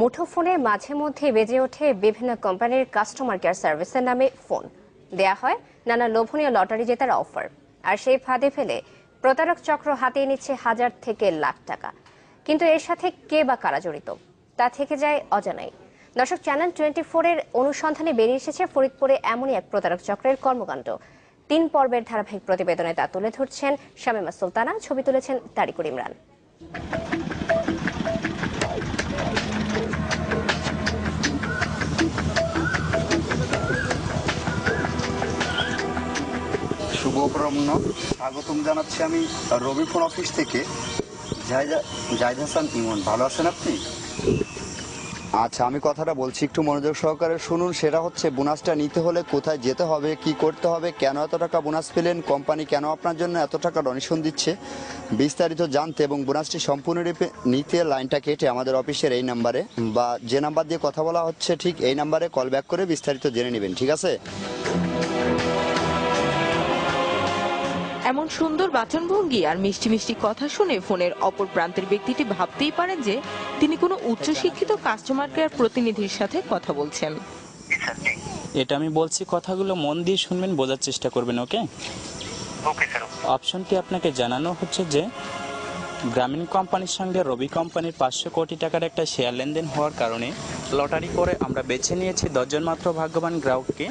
মুঠোফোনে মাঝে মধ্যে বেজে ওঠে বিভিন্ন কোম্পানির কাস্টমার কেয়ার সার্ভিসের নামে ফোন দেয়া হয় নানা লোভনীয় লটারি জেতার অফার, আর সেই ফাঁদে ফেলে প্রতারক চক্র হাতিয়ে নিচ্ছে হাজার থেকে লাখ টাকা। কিন্তু এর সাথে কে বা কারা জড়িত তা থেকে যায় অজানাই। দর্শক, চ্যানেল 24 এর অনুসন্ধানে বেরিয়ে এসেছে ফরিদপুরে এমনই এক প্রতারক চক্রের কর্মকাণ্ড। 3 পর্বের ধারাবাহিক প্রতিবেদনে তা তুলে ধরছেন শামীমা সুলতানা, ছবি তুলেছেন তারিকুল ইমরান। শুভ অপরাহ্ন, স্বাগতম জানাচ্ছি আমি রবি ফোন অফিস থেকে। জাহিদ হাসান ইমন, ভালো আছেন আপনি? আচ্ছা, আমি কথাটা বলছি, একটু মনোযোগ সহকারে শুনুন। সেটা হচ্ছে, বোনাসটা নিতে হলে কোথায় যেতে হবে, কি করতে হবে, কেন এত টাকা বোনাস পেলেন, কোম্পানি কেন আপনার জন্য এত টাকা ডোনেশন দিচ্ছে, বিস্তারিত জানতে এবং বোনাসটি সম্পূর্ণরূপে নিতে লাইনটা কেটে আমাদের অফিসের এই নাম্বারে বা যে নাম্বার দিয়ে কথা বলা হচ্ছে ঠিক এই নাম্বারে কল ব্যাক করে বিস্তারিত জেনে নেবেন, ঠিক আছে? এমন সুন্দর বাচনভঙ্গি আর মিষ্টি মিষ্টি কথা শুনে ফোনের অপর প্রান্তের ব্যক্তিটি ভাবতেই পারেন যে তিনি কোনো উচ্চশিক্ষিত কাস্টমার কেয়ার প্রতিনিধির সাথে কথা বলছেন। এটা আমি বলছি, কথাগুলো মন দিয়ে শুনবেন, বোঝার চেষ্টা করবেন। Okay sir. অপশনটি আপনাকে জানানো হচ্ছে যে গ্রামীণ কোম্পানির সঙ্গে রবি কোম্পানির 500 কোটি টাকার একটা শেয়ার লেনদেন হওয়ার কারণে লটারি করে আমরা বেছে নিয়েছি 10 জন মাত্র ভাগ্যবান গ্রাহককে।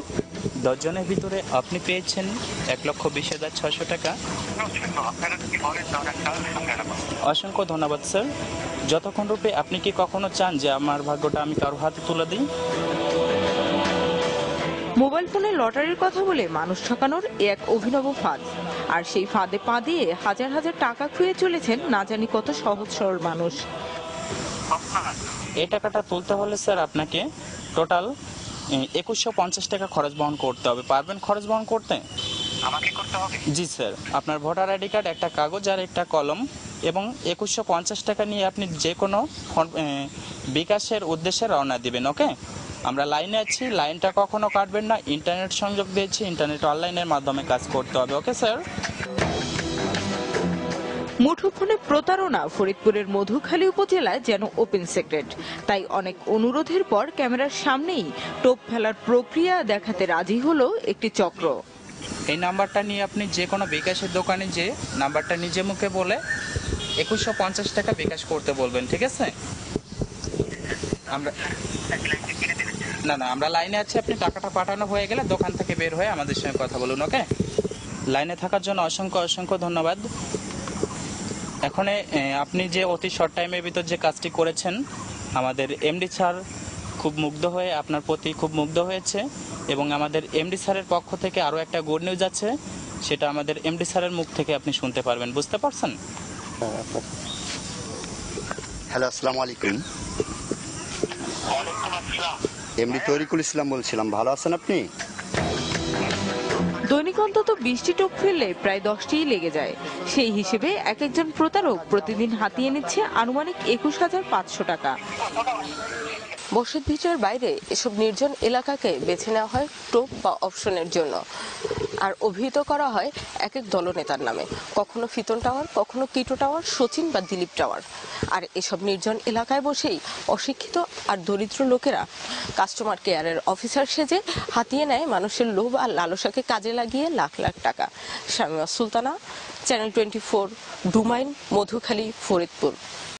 10 জনের ভিতরে আপনি পেয়েছেন 1,20,600 টাকা। অসংখ্য ধন্যবাদ স্যার। যতক্ষণ রূপে আপনি কি কখনো চান যে আমার ভাগ্যটা আমি কারো হাতে তুলে দিই? মোবাইল ফোনে লটারির কথা বলে মানুষ ঠকানোর এক অভিনব ফাঁদ, আর সেই ফাঁদে পা দিয়ে হাজার হাজার টাকা খুঁয়ে চলেছেন না জানি কত সহজ সরল মানুষ। এই টাকাটা তুলতে হলে স্যার আপনাকে টোটাল 2150 টাকা খরচ বহন করতে হবে। পারবেন খরচ বহন করতে? আমাকে করতে হবে? জি স্যার। আপনার ভোটার আইডি কার্ড, একটা কাগজ আর একটা কলম এবং 2150 টাকা নিয়ে আপনি যে কোনো বিকাশের উদ্দেশ্যে রওনা দিবেন। ওকে, আমরা লাইনে আছি, লাইনটা কখনো কাটবেন না। ইন্টারনেট সংযোগ দিয়েছি, ইন্টারনেট অনলাইনের মাধ্যমে কাজ করতে হবে। Okay sir. মুঠোফোনে প্রতারণা ফরিদপুরের মধুখালী উপজেলায় যেন ওপেন সিক্রেট। তাই অনেক অনুরোধের পর ক্যামেরার সামনেই টোপ ফেলার প্রক্রিয়া দেখাতে রাজি হলো একটি চক্র। এই নাম্বারটা নিয়ে আপনি যে কোনো বিকাশের দোকানে যে নাম্বারটা নিজে মুখে বলে 2150 টাকা বিকাশ করতে বলবেন, ঠিক আছে? আমরা লাইনে আছি। আপনি টাকাটা পাঠানো হয়ে গেলে দোকান থেকে বের হয়ে আমাদের সঙ্গে কথা বলুন। ওকে, লাইনে থাকার জন্য অসংখ্য অসংখ্য ধন্যবাদ। এখন আপনি যে অতি শর্ট টাইমের ভিতর যে কাজটি করেছেন, আমাদের এমডি স্যার খুব মুগ্ধ হয়ে আপনার প্রতি খুব মুগ্ধ হয়েছে এবং আমাদের এমডি স্যারের পক্ষ থেকে আরও একটা গুড নিউজ আছে, সেটা আমাদের এমডি স্যারের মুখ থেকে আপনি শুনতে পারবেন। বুঝতে পারছেন? হ্যালো, আসসালামু আলাইকুম। এমডি তরিকুল ইসলাম বলছিলাম, ভালো আছেন আপনি? দৈনিক অন্তত 20টি টোপ ফেললে প্রায় 10টিই লেগে যায়। সেই হিসেবে এক একজন প্রতারক প্রতিদিন হাতিয়ে নিচ্ছে আনুমানিক 21,500 টাকা। বসত ভিটার বাইরে এসব নির্জন এলাকাকে বেছে নেওয়া হয় টোপ বা অপশনের জন্য, আর অভিহিত করা হয় এক এক দলনেতার নামে, কখনো ফিতন টাওয়ার, কখনো কিটো টাওয়ার, সচিন বা দিলীপ টাওয়ার। আর এসব নির্জন এলাকায় বসেই অশিক্ষিত আর দরিদ্র লোকেরা কাস্টমার কেয়ারের অফিসার সেজে হাতিয়ে নেয় মানুষের লোভ আর লালসাকে কাজে লাগিয়ে লাখ লাখ টাকা। শামীমা সুলতানা, চ্যানেল 24, ডুমাইন, মধুখালী, ফরিদপুর।